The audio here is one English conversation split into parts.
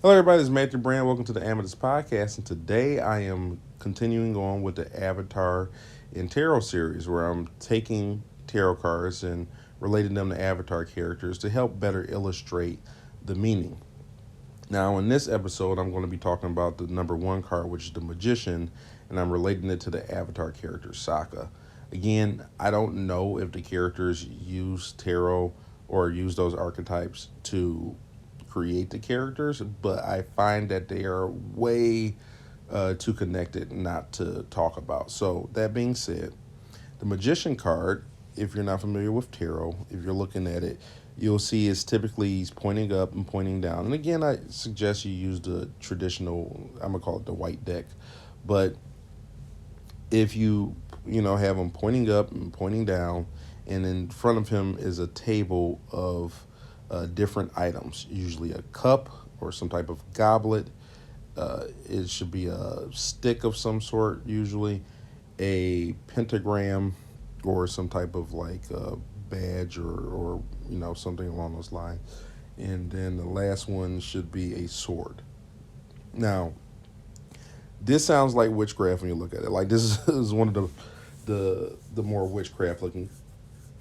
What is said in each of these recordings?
Hello, everybody. This is Matthew Brand. Welcome to the Amethyst Podcast. And today I am continuing on with the Avatar and Tarot series, where I'm taking tarot cards and relating them to Avatar characters to help better illustrate the meaning. Now, in this episode, I'm going to be talking about the number one card, which is the Magician, and I'm relating it to the Avatar character Sokka. Again, I don't know if the characters use tarot or use those archetypes to create the characters, but I find that they are way too connected not to talk about. So, that being said, the Magician card, if you're not familiar with tarot, if you're looking at it, you'll see it's typically he's pointing up and pointing down. And again, I suggest you use the traditional, I'm gonna call it the white deck. But if you have him pointing up and pointing down, and in front of him is a table of different items, usually a cup or some type of goblet. It should be a stick of some sort, usually a pentagram or some type of like badge or something along those lines. And then the last one should be a sword. Now, this sounds like witchcraft when you look at it. Like this is one of the more witchcraft looking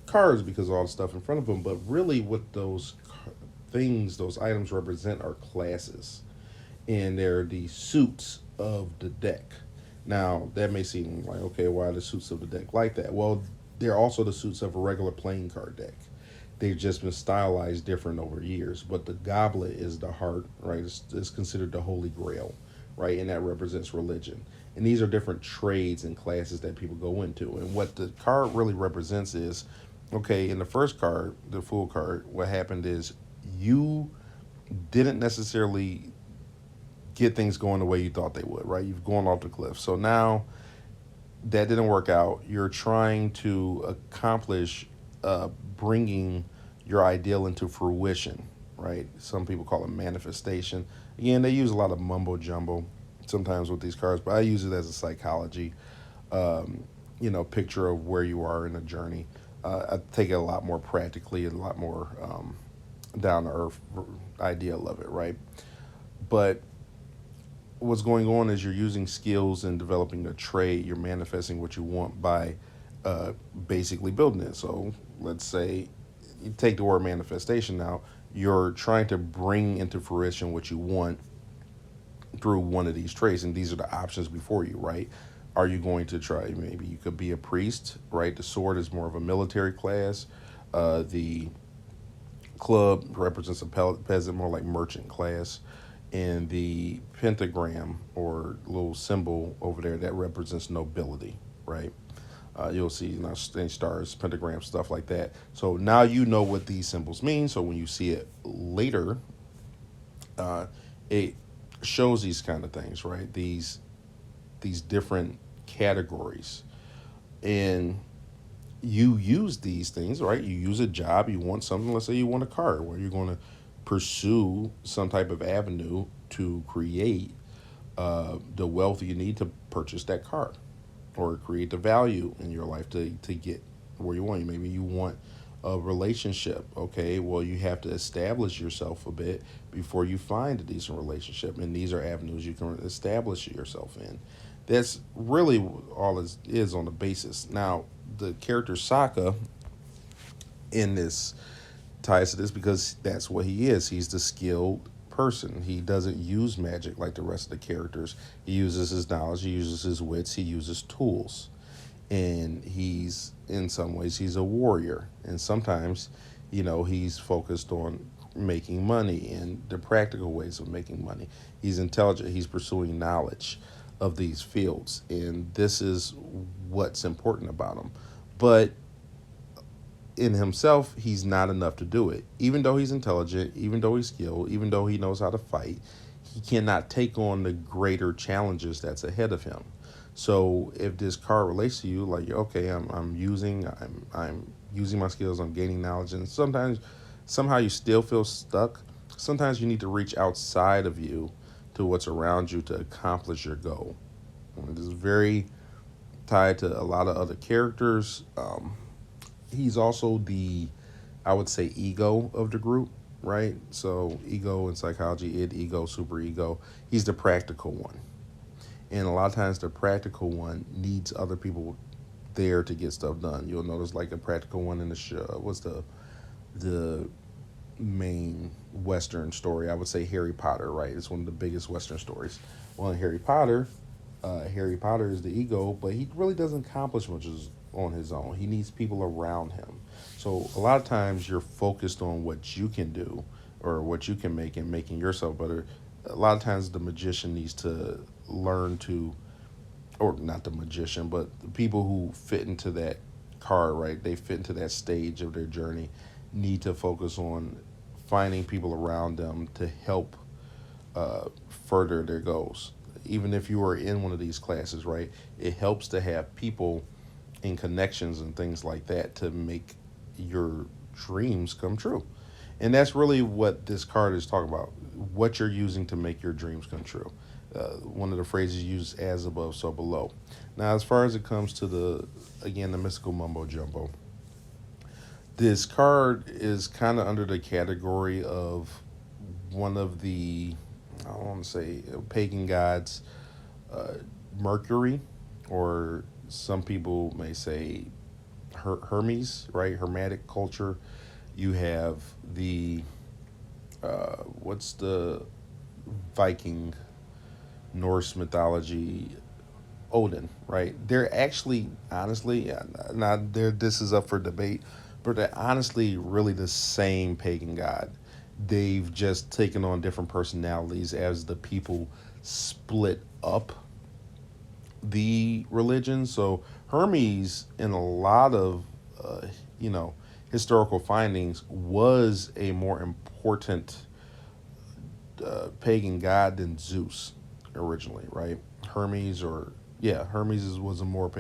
cards because of all the stuff in front of them. But really, what those things, those items represent are classes, and they're the suits of the deck. Now, that may seem like, okay, why are the suits of the deck like that? Well, they're also the suits of a regular playing card deck. They've just been stylized different over years. But the goblet is the heart, right? It's considered the holy grail, right? And that represents religion. And these are different trades and classes that people go into. And what the card really represents is, okay, in the first card, the Fool card, what happened is you didn't necessarily get things going the way you thought they would, right? You've gone off the cliff. So now that didn't work out. You're trying to accomplish bringing your ideal into fruition, right? Some people call it manifestation. Again, they use a lot of mumbo jumbo sometimes with these cards, but I use it as a psychology, picture of where you are in a journey. I take it a lot more practically, a lot more down to earth ideal of it, right? But what's going on is you're using skills and developing a trade. You're manifesting what you want by basically building it. So let's say you take the word manifestation now. You're trying to bring into fruition what you want through one of these traits, and these are the options before you, right? Are you going to try? Maybe you could be a priest, right? The sword is more of a military class. The club represents a peasant, more like merchant class, and the pentagram or little symbol over there that represents nobility, right? You'll see stars, pentagrams, stuff like that. So now you know what these symbols mean. So when you see it later, it shows these kind of things, right? These different categories, and you use these things, right? You use a job, you want something. Let's say you want a car, where you're going to pursue some type of avenue to create the wealth you need to purchase that car or create the value in your life to get where you want. Maybe you want a relationship. Okay, well, you have to establish yourself a bit before you find a decent relationship, and these are avenues you can establish yourself in. That's really all it is on the basis. Now, the character Sokka in this ties to this because that's what he is. He's the skilled person. He doesn't use magic like the rest of the characters. He uses his knowledge, he uses his wits, he uses tools. And he's, in some ways, he's a warrior. And sometimes, he's focused on making money and the practical ways of making money. He's intelligent, he's pursuing knowledge of these fields. And this is what's important about him. But in himself, he's not enough to do it. Even though he's intelligent, even though he's skilled, even though he knows how to fight, he cannot take on the greater challenges that's ahead of him. So if this card relates to you, like, okay, I'm using my skills, I'm gaining knowledge, and sometimes somehow you still feel stuck. Sometimes you need to reach outside of you to what's around you to accomplish your goal. And this is very tied to a lot of other characters. He's also the, I would say, ego of the group. right? So ego in psychology, id, ego, super ego. He's the practical one. And a lot of times the practical one needs other people there to get stuff done. You'll notice like a practical one in the show. What's the main Western story? I would say Harry Potter, right? It's one of the biggest Western stories. Well, in Harry Potter is the ego, but he really doesn't accomplish much on his own. He needs people around him. So a lot of times you're focused on what you can do or what you can make and making yourself better. A lot of times the magician needs to learn to, or not the magician, but the people who fit into that card, right? They fit into that stage of their journey, need to focus on finding people around them to help further their goals. Even if you are in one of these classes, right? It helps to have people and connections and things like that to make your dreams come true. And that's really what this card is talking about. What you're using to make your dreams come true. One of the phrases used, as above, so below. Now, as far as it comes to the mystical mumbo jumbo, this card is kind of under the category of one of the, I don't want to say pagan gods, uh, Mercury, or some people may say Hermes, right? Hermetic culture. You have the, what's the Viking Norse mythology, Odin, right? They're actually, honestly, not there. This is up for debate, but they're honestly really the same pagan god. They've just taken on different personalities as the people split up the religion. So Hermes, in a lot of uh, you know historical findings, was a more important pagan god than Zeus originally, right? Hermes, or yeah, was a more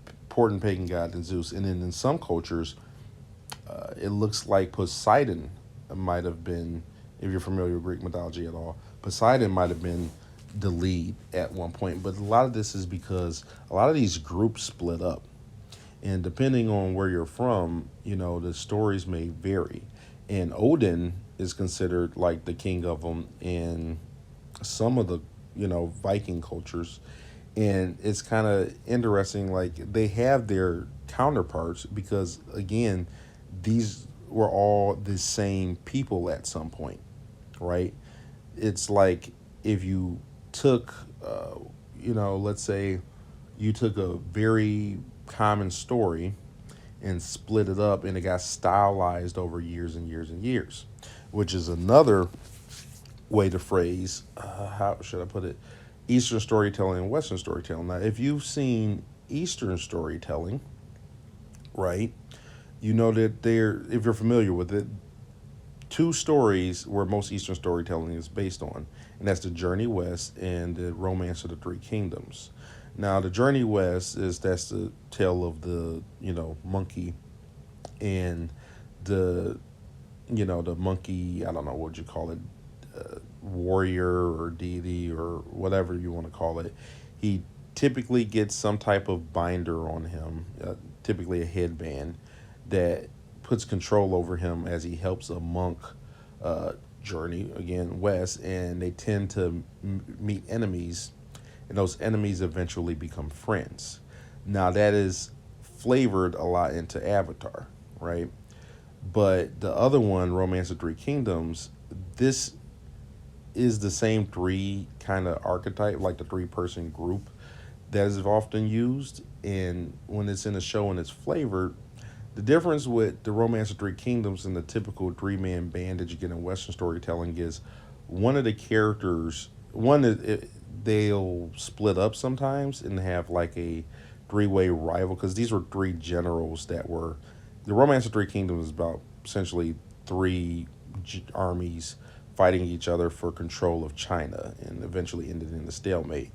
important pagan god than Zeus. And then in some cultures, it looks like Poseidon might have been, if you're familiar with Greek mythology at all, Poseidon might have been the lead at one point. But a lot of this is because a lot of these groups split up. And depending on where you're from, the stories may vary. And Odin is considered like the king of them in some of the, Viking cultures. And it's kind of interesting, like they have their counterparts because, again, these were all the same people at some point, right? It's like if you took, let's say you took a very common story and split it up and it got stylized over years and years and years, which is another way to phrase, how should I put it, Eastern storytelling and Western storytelling. Now, if you've seen Eastern storytelling, right, you know that if you're familiar with it, two stories where most Eastern storytelling is based on, and that's the Journey West and the Romance of the Three Kingdoms. Now, the Journey West that's the tale of the monkey and the the monkey. I don't know what you call it, warrior or deity or whatever you want to call it. He typically gets some type of binder on him, typically a headband that puts control over him as he helps a monk journey again west, and they tend to meet enemies, and those enemies eventually become friends. Now that is flavored a lot into Avatar, right? But the other one, Romance of Three Kingdoms, this is the same three kind of archetype, like the three-person group that is often used. And when it's in a show and it's flavored, the difference with the Romance of Three Kingdoms and the typical three-man band that you get in Western storytelling is one of the characters, they'll split up sometimes and have like a three-way rival, because these were three generals that were, the Romance of Three Kingdoms is about essentially three armies fighting each other for control of China, and eventually ended in a stalemate.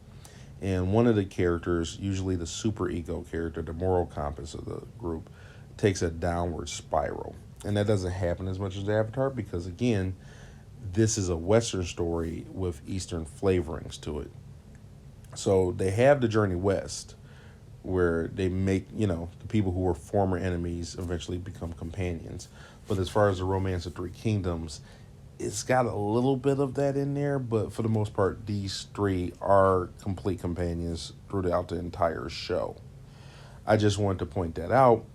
And one of the characters, usually the super ego character, the moral compass of the group, takes a downward spiral. And that doesn't happen as much as Avatar because, again, this is a Western story with Eastern flavorings to it. So they have the Journey West, where they make, the people who were former enemies eventually become companions. But as far as the Romance of Three Kingdoms, it's got a little bit of that in there, but for the most part, these three are complete companions throughout the entire show. I just wanted to point that out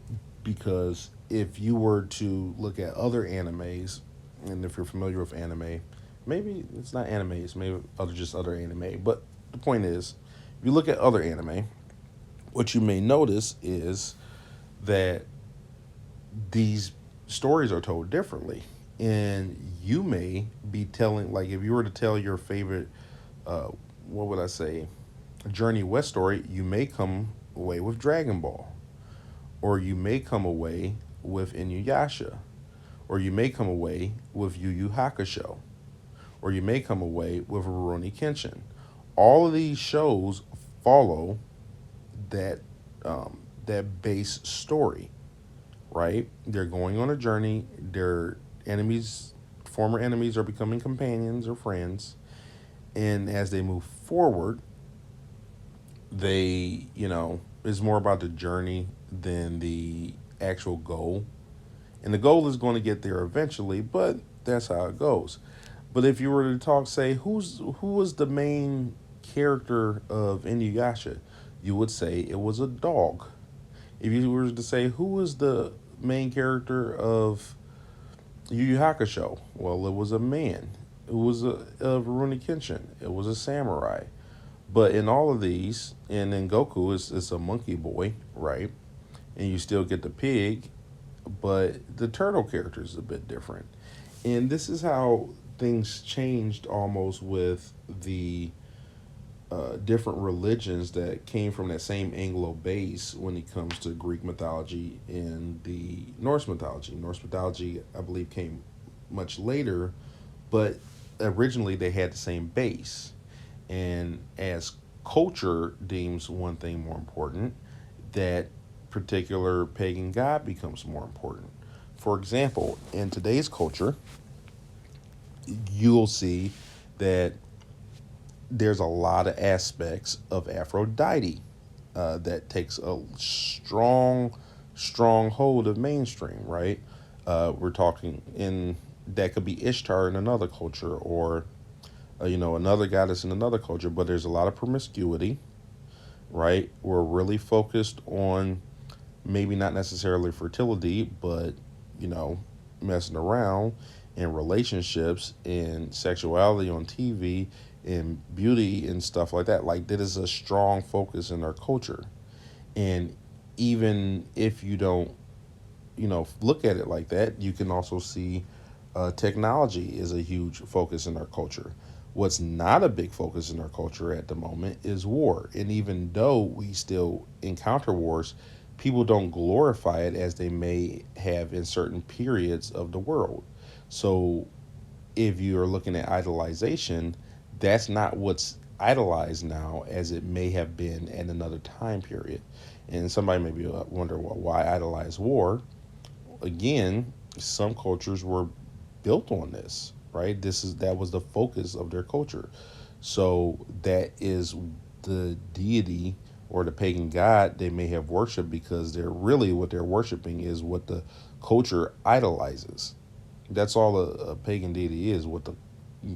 because if you were to look at other animes, and if you're familiar with anime, maybe it's not animes, maybe other just other anime, but the point is, if you look at other anime, what you may notice is that these stories are told differently. And you may be telling, like, if you were to tell your favorite, uh, what would I say, Journey West story, you may come away with Dragon Ball, or you may come away with Inuyasha, or you may come away with Yu Yu Hakusho, or you may come away with Rurouni Kenshin. All of these shows follow that that base story, right? They're going on a journey. Their enemies, former enemies, are becoming companions or friends, and as they move forward, they, it's more about the journey than the actual goal. And the goal is going to get there eventually, but that's how it goes. But if you were to talk, say, who was the main character of Inuyasha, you would say it was a dog. If you were to say who was the main character of Yu Yu Hakusho, well, it was a man. It was a Rurouni Kenshin. It was a samurai. But in all of these, and in Goku, it's a monkey boy, right? And you still get the pig, but the turtle character is a bit different. And this is how things changed almost with the different religions that came from that same Anglo base when it comes to Greek mythology and the Norse mythology. Norse mythology, I believe, came much later, but originally they had the same base. And as culture deems one thing more important, that particular pagan god becomes more important. For example, in today's culture, you'll see that there's a lot of aspects of Aphrodite that takes a strong hold of mainstream, right? We're talking in that could be Ishtar in another culture, or another goddess in another culture. But there's a lot of promiscuity, right? We're really focused on maybe not necessarily fertility, but you know, messing around and relationships and sexuality on TV and beauty and stuff like that. Like that is a strong focus in our culture. And even if you don't, look at it like that, you can also see technology is a huge focus in our culture. What's not a big focus in our culture at the moment is war. And even though we still encounter wars, people don't glorify it as they may have in certain periods of the world. So if you're looking at idolization, that's not what's idolized now as it may have been at another time period. And somebody may be wondering, well, why idolize war? Again, some cultures were built on this, right? That was the focus of their culture. So that is the deity or the pagan god they may have worshipped, because they're really what they're worshiping is what the culture idolizes. That's all a pagan deity is, what the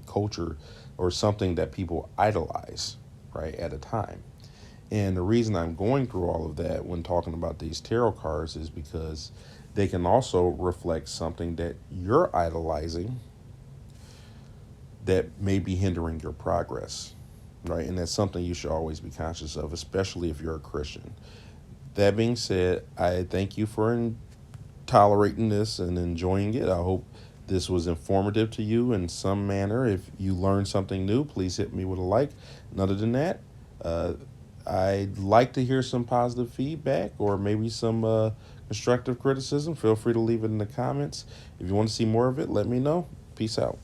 culture or something that people idolize, right, at a time. And the reason I'm going through all of that when talking about these tarot cards is because they can also reflect something that you're idolizing that may be hindering your progress, right? And that's something you should always be conscious of, especially if you're a Christian. That being said, I thank you for tolerating this and enjoying it. I hope this was informative to you in some manner. If you learned something new, please hit me with a like. And other than that, uh, I'd like to hear some positive feedback or maybe some constructive criticism. Feel free to leave it in the comments. If you want to see more of it, let me know. Peace out.